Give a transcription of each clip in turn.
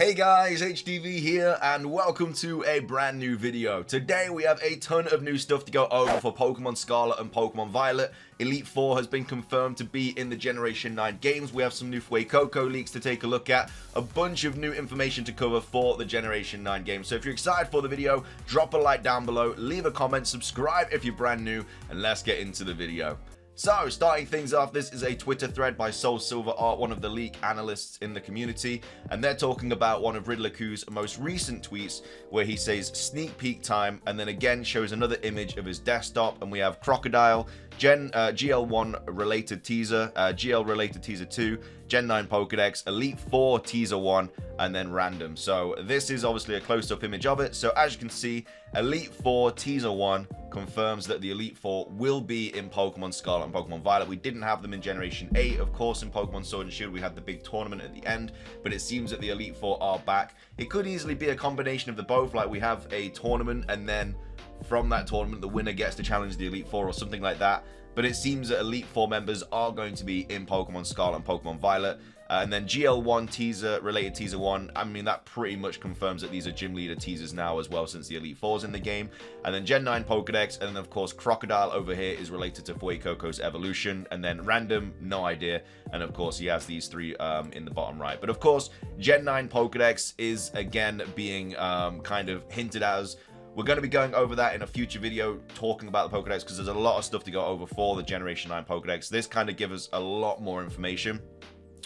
Hey guys, HDvee here, and welcome to a brand new video. Today we have a ton of new stuff to go over for Pokemon Scarlet and Pokemon Violet. Elite Four has been confirmed to be in the Generation 9 games. We have some new Fuecoco leaks to take a look at, a bunch of new information to cover for the Generation 9 games. So if you're excited for the video, drop a like down below, leave a comment, subscribe if you're brand new, and let's get into the video. So, starting things off, this is a Twitter thread by Soul Silver Art, one of the leak analysts in the community, and they're talking about one of Riddler's most recent tweets where he says sneak peek time, and then again shows another image of his desktop, and we have Crocodile, GL1 related teaser, GL related teaser 2, Gen 9 Pokedex, Elite 4 teaser 1, and then random. So this is obviously a close-up image of it. So as you can see, Elite 4 teaser 1 confirms that the Elite 4 will be in Pokemon Scarlet and Pokemon Violet. We didn't have them in Generation 8, of course. In Pokemon Sword and Shield we had the big tournament at the end, but it seems that the Elite 4 are back. It could easily be a combination of the both, like we have a tournament and then from that tournament the winner gets to challenge the Elite 4 or something like that. But it seems that Elite 4 members are going to be in Pokemon Scarlet and Pokemon Violet. And then GL1 teaser, related teaser 1, I mean, that pretty much confirms that these are gym leader teasers now as well, since the Elite 4's in the game. And then Gen 9 Pokedex, and then of course Crocodile over here is related to Fuecoco's evolution. And then random, no idea. And of course he has these three in the bottom right. But of course, Gen 9 Pokedex is again being kind of hinted as. We're going to be going over that in a future video, talking about the Pokedex, because there's a lot of stuff to go over for the Generation 9 Pokedex. This kind of gives us a lot more information.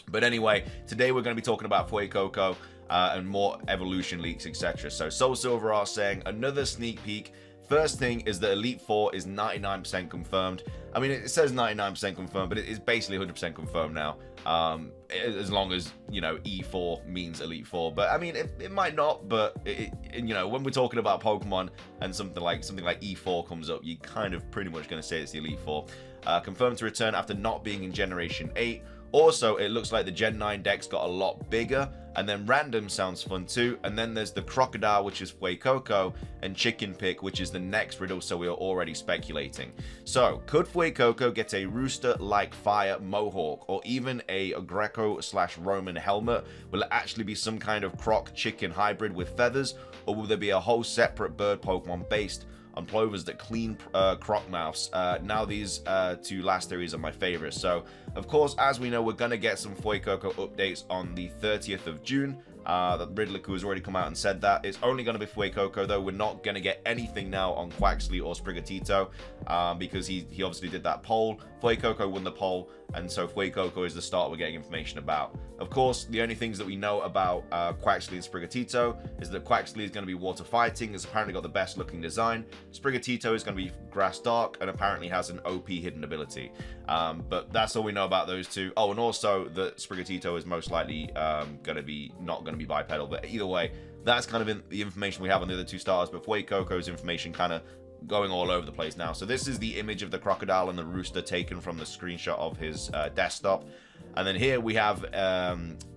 But anyway, today we're going to be talking about Fuecoco and more evolution leaks, etc. So Soul Silver are saying another sneak peek. First thing is that Elite 4 is 99% confirmed. I mean, it says 99% confirmed, but it is basically 100% confirmed now. As long as, you know, E4 means Elite 4. But I mean, it might not, but you know, when we're talking about Pokemon and something like E4 comes up, you kind of pretty much going to say it's the Elite 4. Confirmed to return after not being in Generation 8. Also, it looks like the Gen 9 decks got a lot bigger, and then random sounds fun too. And then there's the Crocodile, which is Fuecoco, and Chicken Pick, which is the next riddle, so we are already speculating. So, could Fuecoco get a rooster-like fire mohawk, or even a Greco/Roman helmet? Will it actually be some kind of croc-chicken hybrid with feathers, or will there be a whole separate bird Pokemon based on plovers that clean croc mouths? Now these two last theories are my favorites. So of course, as we know, we're gonna get some Fuecoco updates on the 30th of June. Riddler has already come out and said that it's only going to be Fuecoco, though we're not going to get anything now on Quaxly or Sprigatito, because he obviously did that poll. Fuecoco won the poll, and so Fuecoco is the start we're getting information about. Of course, the only things that we know about Quaxly and Sprigatito is that Quaxly is going to be water fighting, it's apparently got the best looking design. Sprigatito is going to be grass dark and apparently has an OP hidden ability. But that's all we know about those two. Oh, and also that Sprigatito is most likely not going to be bipedal, but either way, that's kind of the information we have on the other two stars. But Fuecoco's information kind of going all over the place now. So this is the image of the crocodile and the rooster taken from the screenshot of his desktop. And then here we have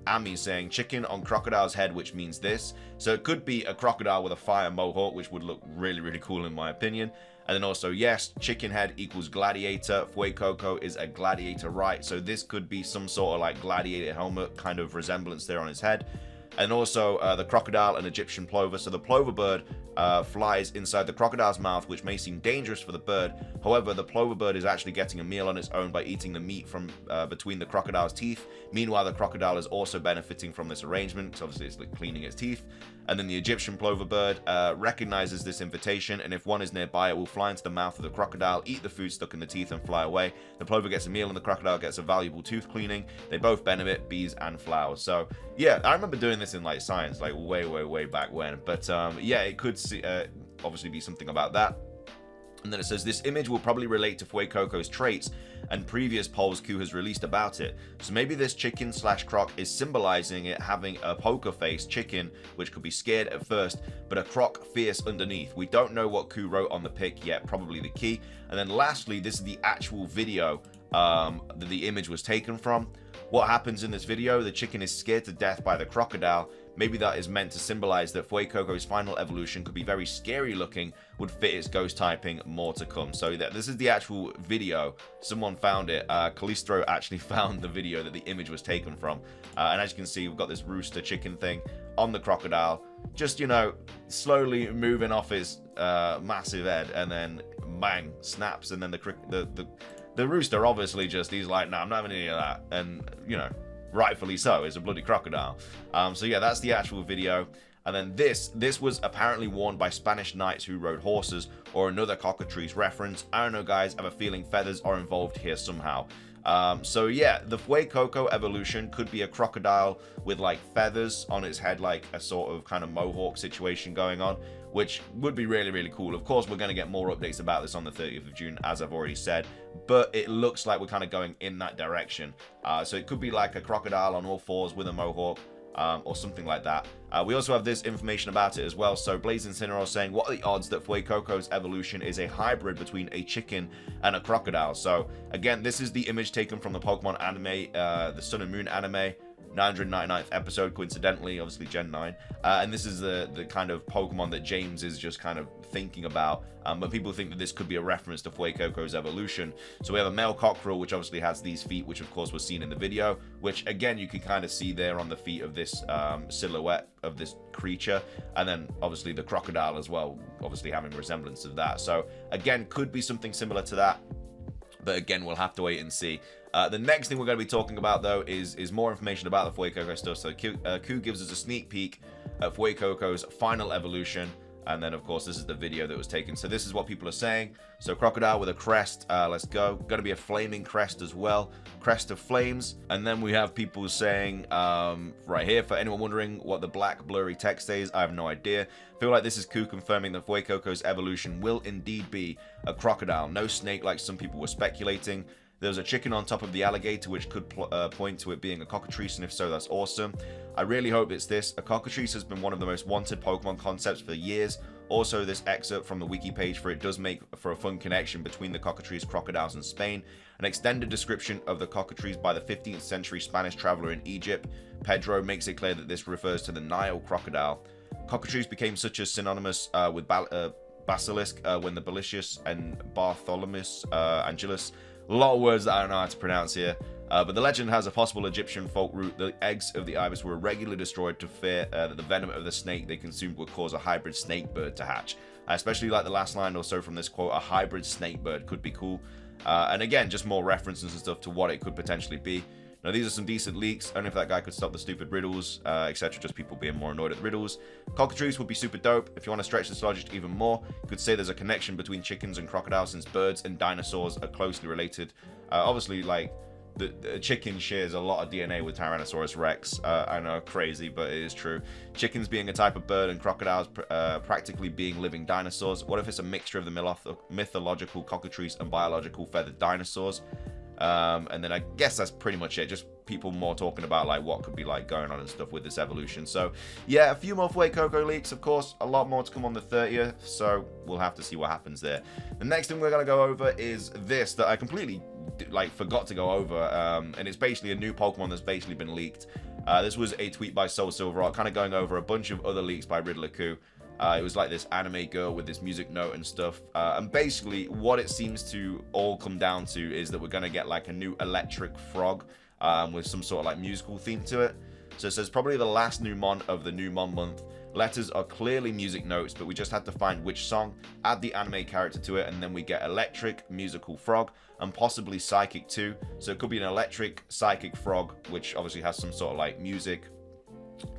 Ami saying chicken on crocodile's head, which means this. So it could be a crocodile with a fire mohawk, which would look really, really cool in my opinion. And then also, yes, chicken head equals gladiator. Fuecoco is a gladiator, right? So this could be some sort of like gladiator helmet kind of resemblance there on his head. And also the crocodile and Egyptian plover. So the plover bird flies inside the crocodile's mouth, which may seem dangerous for the bird. However, the plover bird is actually getting a meal on its own by eating the meat from between the crocodile's teeth. Meanwhile, the crocodile is also benefiting from this arrangement, because obviously it's like cleaning its teeth. And then the Egyptian plover bird recognizes this invitation, and if one is nearby, it will fly into the mouth of the crocodile, eat the food stuck in the teeth, and fly away. The plover gets a meal, and the crocodile gets a valuable tooth cleaning. They both benefit bees and flowers. So yeah, I remember doing this in like science, like way back when. But yeah, it could obviously be something about that. And then it says, this image will probably relate to Fuecoco's traits and previous polls Q has released about it. So maybe this chicken/croc is symbolizing it having a poker face chicken, which could be scared at first, but a croc fierce underneath. We don't know what Q wrote on the pic yet, probably the key. And then lastly, this is the actual video that the image was taken from. what happens in this video. The chicken is scared to death by the crocodile. Maybe that is meant to symbolize that Fuecoco's final evolution could be very scary looking, would fit its ghost typing, more to come. So this is the actual video. Someone found it. Calistro actually found the video that the image was taken from. And as you can see, we've got this rooster chicken thing on the crocodile, just, you know, slowly moving off his massive head, and then bang, snaps, and then the rooster obviously just, he's like, no, I'm not having any of that. And, you know, rightfully so, it's a bloody crocodile. So yeah, that's the actual video. And then this was apparently worn by Spanish knights who rode horses, or another Cockatrice reference. I don't know, guys. I have a feeling feathers are involved here somehow. So yeah, the Fuecoco evolution could be a crocodile with like feathers on its head, like a sort of kind of mohawk situation going on, which would be really, really cool. Of course, we're going to get more updates about this on the 30th of June, as I've already said, but it looks like we're kind of going in that direction. So it could be like a crocodile on all fours with a mohawk, or something like that. We also have this information about it as well. So Blaze Incineroar saying, what are the odds that Fuecoco's evolution is a hybrid between a chicken and a crocodile? So again, this is the image taken from the Pokemon anime, the Sun and Moon anime, 999th episode, coincidentally, obviously Gen 9. And this is the kind of Pokemon that James is just kind of thinking about. But people think that this could be a reference to Fuecoco's evolution. So we have a male cockerel, which obviously has these feet, which of course was seen in the video, which again, you can kind of see there on the feet of this silhouette of this creature. And then obviously the crocodile as well, obviously having a resemblance of that. So again, could be something similar to that. But again, we'll have to wait and see. The next thing we're going to be talking about, though, is more information about the Fuecoco stuff. So Q gives us a sneak peek at Fuecoco's final evolution. And then, of course, this is the video that was taken. So this is what people are saying. So crocodile with a crest. Let's go. Going to be a flaming crest as well. Crest of flames. And then we have people saying, right here, for anyone wondering what the black blurry text is, I have no idea. I feel like this is Q confirming that Fuecoco's evolution will indeed be a crocodile. No snake like some people were speculating. There's a chicken on top of the alligator, which could point to it being a Cockatrice, and if so, that's awesome. I really hope it's this. A Cockatrice has been one of the most wanted Pokemon concepts for years. Also, this excerpt from the wiki page for it does make for a fun connection between the Cockatrice crocodiles in Spain. An extended description of the Cockatrice by the 15th century Spanish traveler in Egypt, Pedro, makes it clear that this refers to the Nile crocodile. Cockatrice became such a synonymous with basilisk when the Belicius and Bartholomeus Angelus. A lot of words that I don't know how to pronounce here. But the legend has a possible Egyptian folk root. The eggs of the ibis were regularly destroyed to fear that the venom of the snake they consumed would cause a hybrid snake bird to hatch. Especially like the last line or so from this quote, a hybrid snake bird could be cool. And again, just more references and stuff to what it could potentially be. Now, these are some decent leaks. Only if that guy could stop the stupid riddles, etc. Just people being more annoyed at the riddles. Cockatrice would be super dope. If you want to stretch this logic even more, you could say there's a connection between chickens and crocodiles, since birds and dinosaurs are closely related. Obviously, like, the chicken shares a lot of DNA with Tyrannosaurus Rex. I know, crazy, but it is true. Chickens being a type of bird and crocodiles practically being living dinosaurs. What if it's a mixture of the mythological Cockatrice and biological feathered dinosaurs? And then I guess that's pretty much it. Just people more talking about like what could be like going on and stuff with this evolution. So yeah, a few more Fuecoco leaks, of course, a lot more to come on the 30th. So we'll have to see what happens there. The next thing we're going to go over is this that I completely like forgot to go over. And it's basically a new Pokemon that's basically been leaked. This was a tweet by Soul Silverrock, kind of going over a bunch of other leaks by Riddler Q. It was like this anime girl with this music note and stuff. And basically what it seems to all come down to is that we're going to get like a new electric frog with some sort of like musical theme to it. So it says probably the last new mon of the new mon month. Letters are clearly music notes, but we just had to find which song, add the anime character to it, and then we get electric, musical frog, and possibly psychic too. So it could be an electric, psychic frog, which obviously has some sort of like music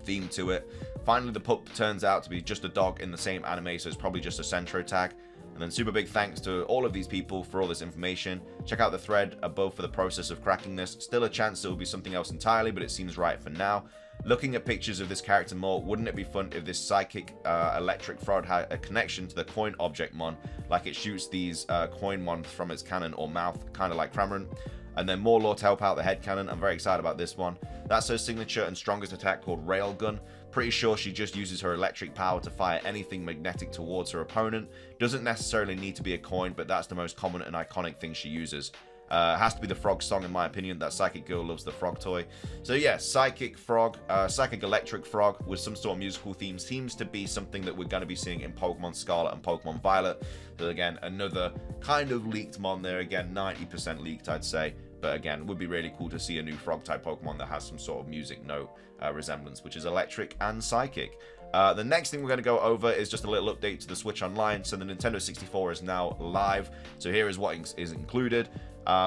theme to it. Finally, the pup turns out to be just a dog in the same anime, so it's probably just a Centro tag. And then super big thanks to all of these people for all this information. Check out the thread above for the process of cracking this. Still a chance it will be something else entirely, but it seems right for now. Looking at pictures of this character more, wouldn't it be fun if this psychic electric frog had a connection to the coin object mon, like it shoots these coin mon from its cannon or mouth, kind of like Cramorant. And then more lore to help out the head cannon. I'm very excited about this one. That's her signature and strongest attack called Railgun. Pretty sure she just uses her electric power to fire anything magnetic towards her opponent. Doesn't necessarily need to be a coin, but that's the most common and iconic thing she uses. Has to be the frog song, in my opinion. That psychic girl loves the frog toy. So yeah, psychic frog, psychic electric frog with some sort of musical theme seems to be something that we're going to be seeing in Pokemon Scarlet and Pokemon Violet. So again, another kind of leaked mon there. Again, 90% leaked, I'd say. But again, it would be really cool to see a new frog-type Pokemon that has some sort of music note resemblance, which is electric and psychic. The next thing we're going to go over is just a little update to the Switch Online. So the Nintendo 64 is now live. So here is what is included.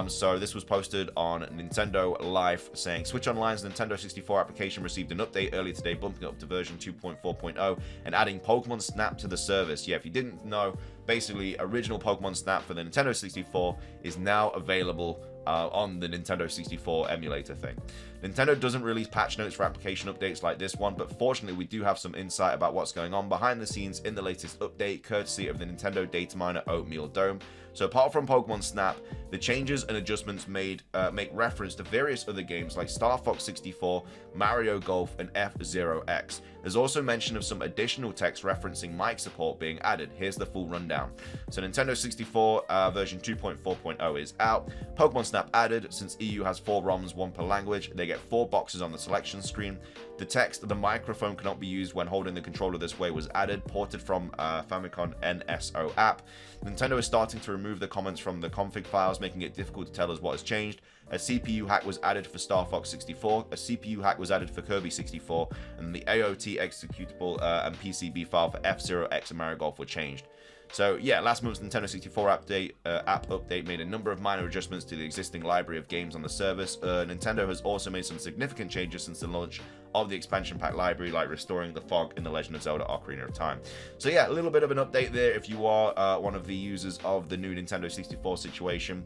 So this was posted on Nintendo Life saying Switch Online's Nintendo 64 application received an update earlier today, bumping it up to version 2.4.0 and adding Pokemon Snap to the service. Yeah, if you didn't know, basically original Pokemon Snap for the Nintendo 64 is now available on the Nintendo 64 emulator thing. Nintendo doesn't release patch notes for application updates like this one, but fortunately we do have some insight about what's going on behind the scenes in the latest update, courtesy of the Nintendo data miner Oatmeal Dome. So apart from Pokemon Snap, the changes and adjustments made make reference to various other games like Star Fox 64, Mario Golf, and F-Zero X. There's also mention of some additional text referencing mic support being added. Here's the full rundown. So Nintendo 64 version 2.4.0 is out. Pokemon Snap added. Since EU has 4 ROMs, 1 per language, they get 4 boxes on the selection screen. The text, the microphone cannot be used when holding the controller this way, was added, ported from Famicom NSO app. Nintendo is starting to remove the comments from the config files, making it difficult to tell us what has changed. A CPU hack was added for Star Fox 64, a CPU hack was added for Kirby 64, and the AOT executable and PCB file for F-Zero X and Mario Golf were changed. So yeah, last month's Nintendo 64 app update made a number of minor adjustments to the existing library of games on the service. Nintendo has also made some significant changes since the launch of the expansion pack library, like restoring the fog in The Legend of Zelda Ocarina of Time. So yeah, a little bit of an update there if you are one of the users of the new Nintendo 64 situation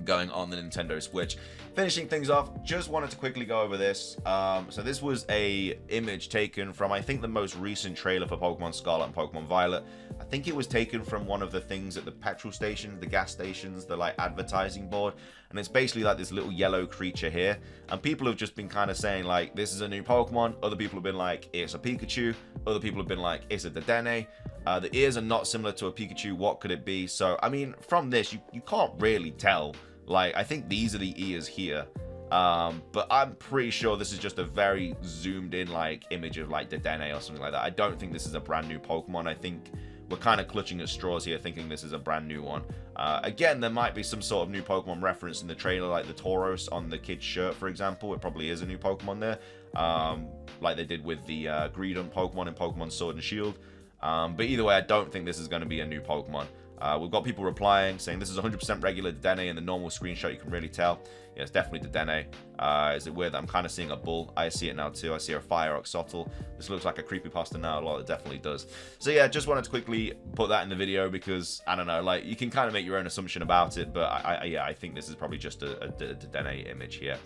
going on the Nintendo Switch. Finishing things off, just wanted to quickly go over this. So this was a image taken from, I think, the most recent trailer for Pokemon Scarlet and Pokemon Violet. I think it was taken from one of the things at the petrol stations, the gas stations, the like advertising board, and it's basically like this little yellow creature here, and people have just been kind of saying like, this is a new Pokemon. Other people have been like, it's a Pikachu. Other people have been like, it's a Dedenne. The ears are not similar to a Pikachu. What could it be? So I mean, from this you can't really tell. Like, I think these are the ears here, but I'm pretty sure this is just a very zoomed in like image of like Dedenne or something like that. I don't think this is a brand new Pokemon. I think we're kind of clutching at straws here, thinking this is a brand new one. Again, there might be some sort of new Pokemon reference in the trailer, like the Tauros on the kid's shirt, for example. It probably is a new Pokemon there, like they did with the Greedent Pokemon in Pokemon Sword and Shield. But either way, I don't think this is going to be a new Pokemon. We've got people replying saying this is 100% regular Dedenne. In the normal screenshot, you can really tell. Yeah, it's definitely Dedenne. Is it weird that I'm kind of seeing a bull? I see it now too. I see a fire oxotl. This looks like a creepypasta now. Well, it definitely does. So yeah, just wanted to quickly put that in the video because, I don't know, like, you can kind of make your own assumption about it, but I think this is probably just a Dedenne image here.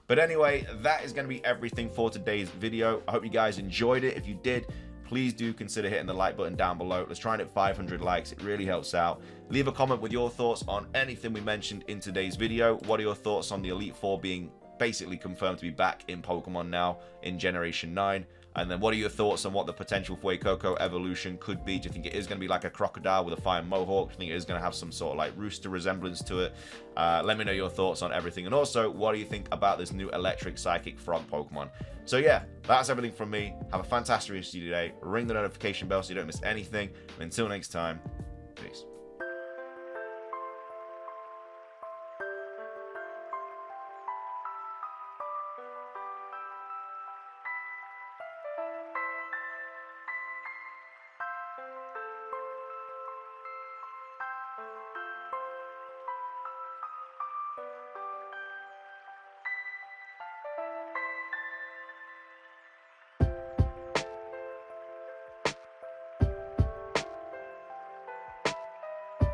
But anyway, that is going to be everything for today's video. I hope you guys enjoyed it. If you did, please do consider hitting the like button down below. Let's try and hit 500 likes. It really helps out. Leave a comment with your thoughts on anything we mentioned in today's video. What are your thoughts on the Elite Four being basically confirmed to be back in Pokemon now in Generation 9? And then what are your thoughts on what the potential Fuecoco evolution could be? Do you think it is going to be like a crocodile with a fire mohawk? Do you think it is going to have some sort of like rooster resemblance to it? Let me know your thoughts on everything. And also, what do you think about this new electric psychic frog Pokemon? So yeah, that's everything from me. Have a fantastic rest of your day. Ring the notification bell so you don't miss anything. And until next time, peace.